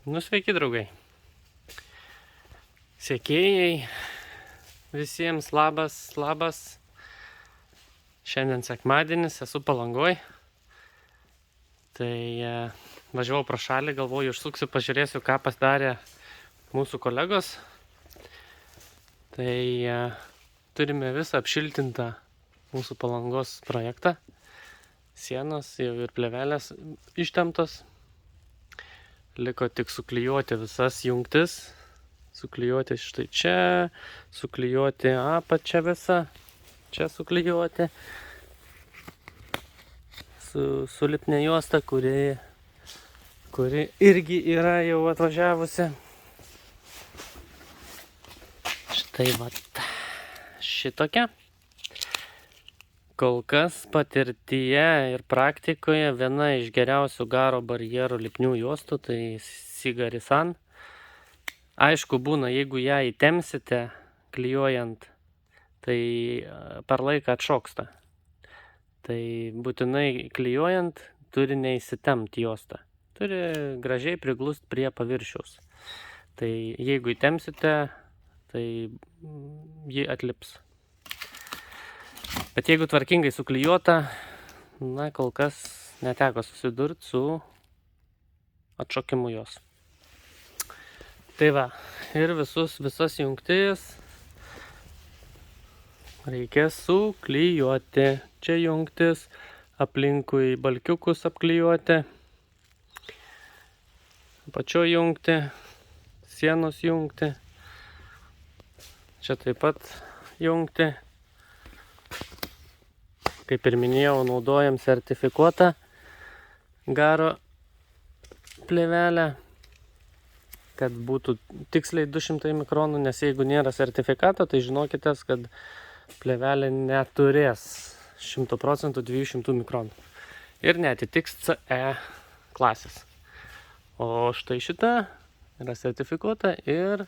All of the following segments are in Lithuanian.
Sveiki, draugai. Sekėjai, visiems labas. Šiandien sekmadienis, esu Palangoj. Tai važiavau pro šalį, galvoju, užsuksiu, pažiūrėsiu, ką pasidarė mūsų kolegos. Tai turime visą apšiltintą mūsų Palangos projektą. Sienos jau ir plėvelės ištemptos. Liko tik suklijuoti visas jungtis. Suklijuoti štai čia, suklijuoti apačią visą, čia suklijuoti. Su lipne juosta, kuri irgi yra jau atvažiavusi. Štai vat, šitokia. Kol kas patirtyje ir praktikoje viena iš geriausių garo barjerų lipnių juostų, tai Sigarisan. Aišku, būna, jeigu ją įtemsite klijuojant, tai per laiką atšoksta. Tai būtinai klijuojant turi neįsitemti juostą. Turi gražiai priglust prie paviršiaus. Tai jeigu įtemsite, tai ji atlips. Bet jeigu tvarkingai suklijuota, kol kas neteko susidurti su atšokimu jos. Tai va, ir visas jungtis reikia suklijuoti. Čia jungtis, aplinkui balkiukus apklijuoti, pačio jungti, sienos jungti. Čia taip pat jungti. Kaip ir minėjau, naudojam sertifikuotą garo plėvelę, kad būtų tiksliai 200 mikronų, nes jeigu nėra sertifikato, tai žinokite, kad plėvelė neturės 100% 200 mikronų ir netitiks CE klasės. O štai šita yra sertifikuota ir,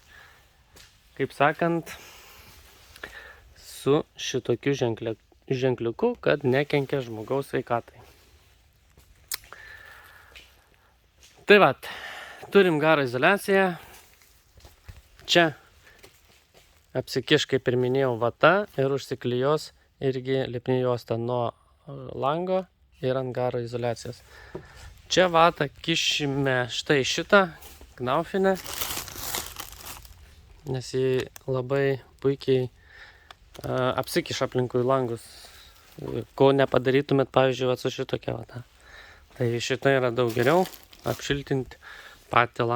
kaip sakant, su šitokiu ženkliuku, kad nekenkia žmogaus sveikatai. Tai va, turim garo izoliaciją. Čia apsikiš, kaip ir minėjau, vata ir užsiklijos irgi lipni juosta nuo lango ir ant garo izoliacijos. Čia vatą kišime štai šitą knaufinę, nes jį labai puikiai apsikiš aplinkui langus, ko nepadarytumėt, pavyzdžiui, su šitokia vata. Tai šita yra daug geriau apšiltinti patį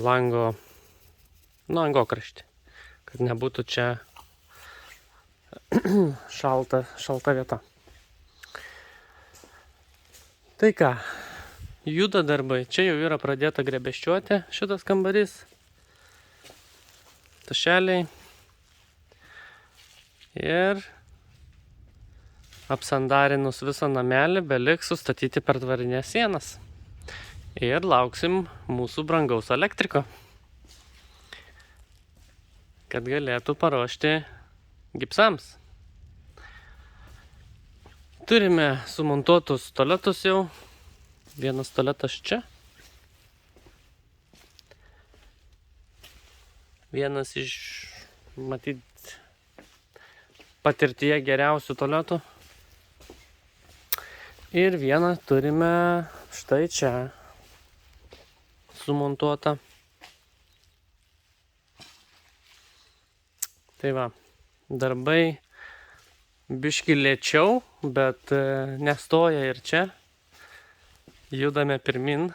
lango angokraštį, kad nebūtų čia šalta vieta. Tai ką, juda darbai. Čia jau yra pradėta grebeščiuoti šitas kambarys. Tašeliai. Ir apsandarinus visą namelį, beliks sustatyti per tvarinės sienas. Ir lauksim mūsų brangaus elektriko, kad galėtų paruošti gipsams. Turime sumontuotus tualetus jau. Vienas tualetas čia. Vienas iš, matyt, patirtyje geriausių tualetų. Ir vieną turime štai čia sumontuotą. Tai va, darbai biški lėčiau, bet nestoja ir čia. Judame pirmin.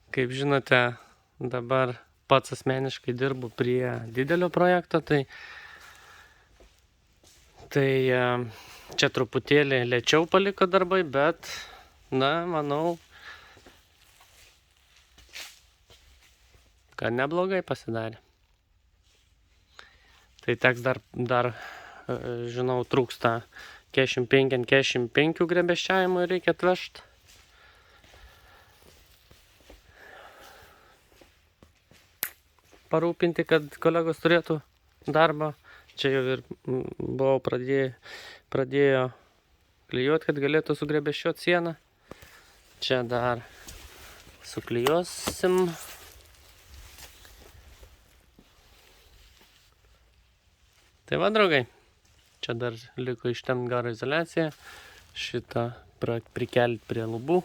Kaip žinote, dabar pats asmeniškai dirbu prie didelio projekto, tai čia truputėlį lėčiau paliko darbai, bet, manau, kad neblogai pasidarė. Tai teks dar žinau, trūksta 45 grebeščiavimo ir reikia atvežti. Parūpinti, kad kolegos turėtų darbą. Čia jau ir buvau pradėjo klijuoti, kad galėtų sugrebeščiuoti sieną. Čia dar suklijuosim. Tai va, draugai, čia dar liko ištempt garo izoliaciją. Šitą prikelti prie lubų.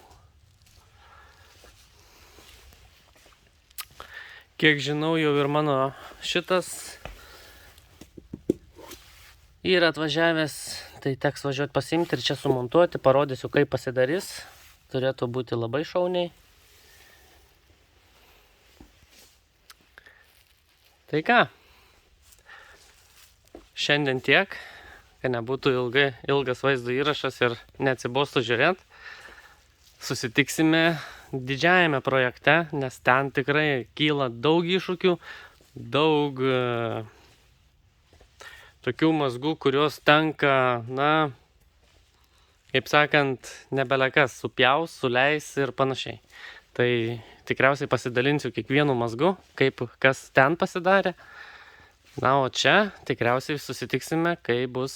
Kiek žinau, jau ir mano šitas yra atvažiavęs, tai teks važiuoti pasiimti ir čia sumontuoti. Parodysiu, kaip pasidarys. Turėtų būti labai šauniai. Tai ką? Šiandien tiek, kad nebūtų ilgas vaizdo įrašas ir neatsibostų žiūrėt. Susitiksime didžiajame projekte, nes ten tikrai kyla daug iššūkių, daug tokių mazgų, kurios tenka, kaip sakant, nebelekas supjaus, suleis ir panašiai. Tai tikriausiai pasidalinsiu kiekvienu mazgu, kaip kas ten pasidarė. Na, o čia tikriausiai susitiksime, kai bus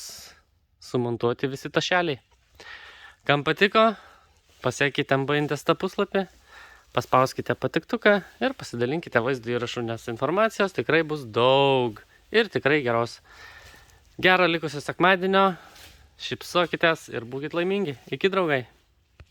sumontuoti visi tašeliai. Kam patiko, pasiekite MBIntesta puslapį, paspauskite patiktuką ir pasidalinkite vaizdo įrašų, nes informacijos tikrai bus daug ir tikrai geros. Gero likusio sekmadienio, šypsokitės ir būkit laimingi. Iki, draugai!